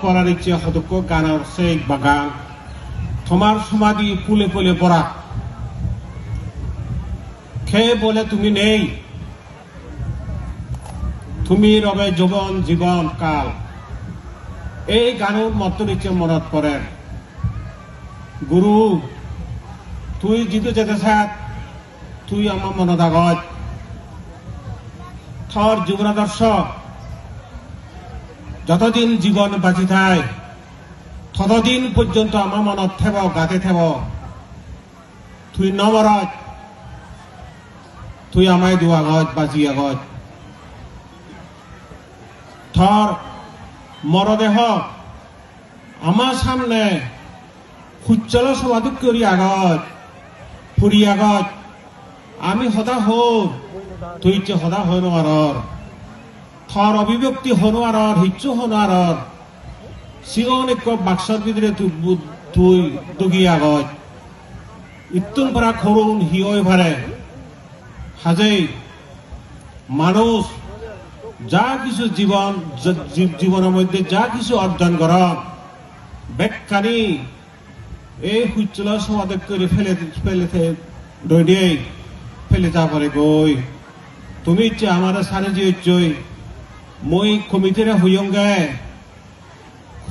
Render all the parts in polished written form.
পড়ার ইচ্ছে হতক্ষ গানের সেই বাগান তোমার সমাধি ফুলে ফুলে পড়া খেয়ে বলে তুমি নেই তুমি রবে যৌবন জীবন কাল এই গানের মত ইচ্ছে মনত পড়ে গুরু তুই জিতু যেতে থাক তুই আমার মনত আগত থর জীবনাদর্শ যতদিন জীবন বাঁচি থাই ততদিন পর্যন্ত আমার মনত থেব গাতে থেব তুই নমরত তুই আমায় দু আগত বাজি আগত থর মরদেহ আমার সামনে উজ্জ্বল সমাধি করি আগত ফুরি আগত আমি সদা হল তুই যে সদা হন আর থর অভিব্যক্তি হনো আর হিচ্ছু হনো আর সিগনিক বাক্সর ভিতরে তুই দুগি আগত ইতুন পরা খরুন হিয় ভারে হাজেই মানুষ যা কিছু জীবনের মধ্যে যা কিছু অর্জন কর ব্যাখ্যানি এই উজ্জ্বল সমাধি করে ফেলে যা পারে গই তুমি ইচ্ছে আমার সারে যে ইচ্ছই মই কমিটিরে হইয়ঙ্গে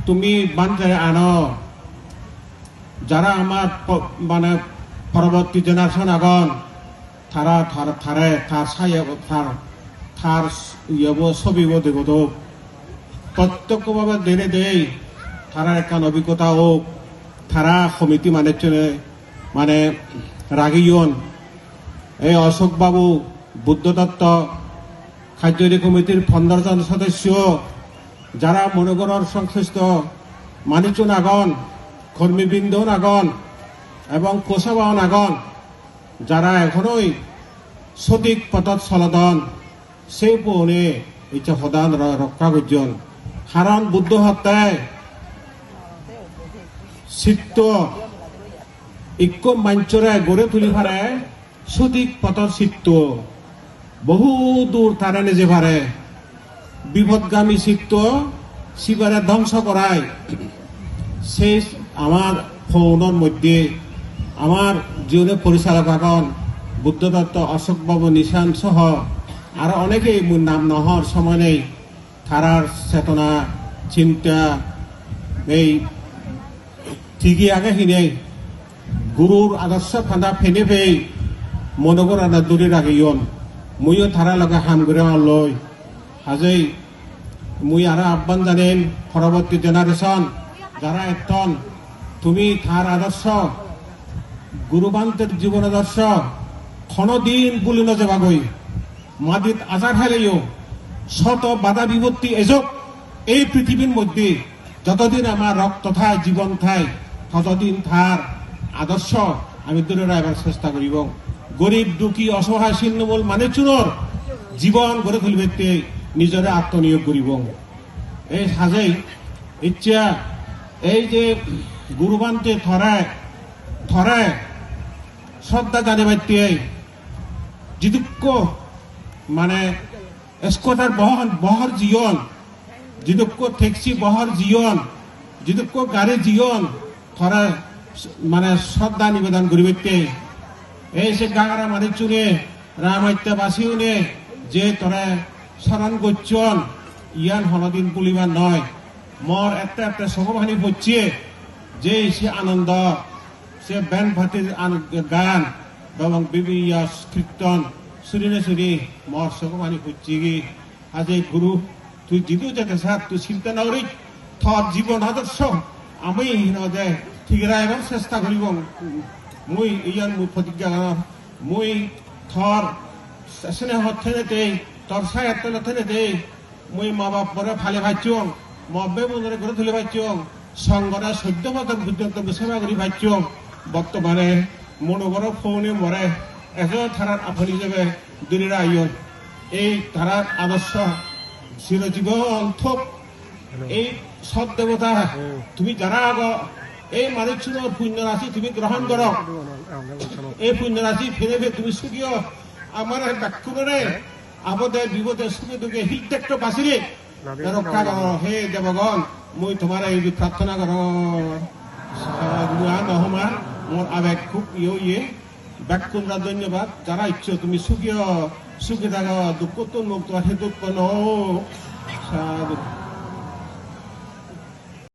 তুমি বান্ধে আনো যারা আমার মানে পরবর্তী জেনারেশন আগন তারা তার সাইয়া তার ছবিব দেখত প্রত্যক্ষভাবে দেনে দেই তারা একখান অভিজ্ঞতা হোক তারা সমিতি মানে রাগিয়ন এই অশোক বাবু বুদ্ধদত্ত কার্যকরী কমিটির 15 জন সদস্য যারা মনোগড়ের সংশ্লিষ্ট মানুষজন আগন কর্মীবৃন্দ আগন এবং কোষাবাহন আগন যারা এখনই সঠিক পথত চলদন সেই পৌনে ইচ্ছা সদান রক্ষা করছেন কারণ বুদ্ধ হত্যায় চিত্ত ঐক্য মঞ্চরে গড়ে তুলি পারে সঠিক পথর চিত্ত বহু দূর তারা নিজে পারে বিপদগামী চিত্ত শিবারে ধ্বংস করায় সেই আমার ফৌনের মধ্যে আমার জীবনে পরিচালক আগন বুদ্ধদত্ত অশোক বাবু নিশান সহ আর অনেকেই মোর নাম নহর সময় নেই তারার চেতনা চিন্তা এই ঠিকই আগে হিনেই গুরুর আদর্শ ফাঁদা ফেনে ফেই মনোগর আনা দূরে রাখিয়ন মুইও তারা লগে হাম করে লই হাজেই মুই আর আহ্বান জানেন পরবর্তী জেনারেশন যারা একটন তুমি তার আদর্শ গুরুবান্তের জীবন আদর্শ ক্ষণদিন বলি না যাবাগই মাদিত আজার হেলেও শত বাধা বিপত্তি এজক এই পৃথিবীর মধ্যে যতদিন আমার রক্ত থায় জীবন থায় ততদিন তার আদর্শ আমি দূরে রাখবার চেষ্টা করিব গরিব দুঃখী অসহায় ছিন্নমূল মানে চুনর জীবন গড়ে তুলবে নিজরে আত্মনিয়োগ করিব এই সাজেই ইচ্ছা এই যে গুরুবান্তে থরায় শ্রদ্ধা জানিবাইতে যিদুক্য মানে এসকোটার বহর জীবন যিদুক্য ঠেকসি বহর জীবন যিদুক্য গাড়ি জীবন থরা মানে শ্রদ্ধা নিবেদন করিবে এই সে গাগারা মানে চুনে রামাইত্যা বাসিও নে যে তোরা স্মরণ করছন ইয়ান হনদিন পুলিবার নয় মর একটা সহবাহিনী হচ্ছে যে সে আনন্দ সে ব্যান্ড ভাতির গান এবং বিভিন্ন কীর্তন শুনিনে শুনি মর সহবাহিনী হচ্ছে কি আজ এই গুরু তুই জিতেও যেতে স্যার তুই চিন্তা নরি থর জীবন আদর্শ আমি দে ঠিক রাখবার চেষ্টা করিব মুই ইয়ান মুই প্রতিজ্ঞা মুই থর স্নেহ থেনে তোর সায়াত থেনে মুই মা বাপ পরে ফালে ভাইছং মব্বে মনে করে তুলে ভাইছং সংগরা 14 বছর পর্যন্ত সেবা করি ভাইছং বর্তমানে মনোবর ফোনে মরে এখন থানার আপনি যাবে দূরে আইন এই ধারার আদর্শ চিরজীবন থোক এই সৎ দেবতা তুমি যারা আগ এই মানুষের পুণ্য রাশি তুমি গ্রহণ করো এই পুণ্য রাশি ফিরে তুমি সুখীয় আমার বাক্যরে আপদে বিপদে সুখে দুঃখে হিট বাঁচিলে রক্ষা করো হে দেবগণ মই তোমাৰ এই প্ৰাৰ্থনা কৰো নহমাৰ মোৰ আবেগ খুব ইয়ে ব্যাকুণরা ধন্যবাদ যারা ইচ্ছো তুমি সুখী থাকো দুঃখ তো মুক্ত হেতু কোনো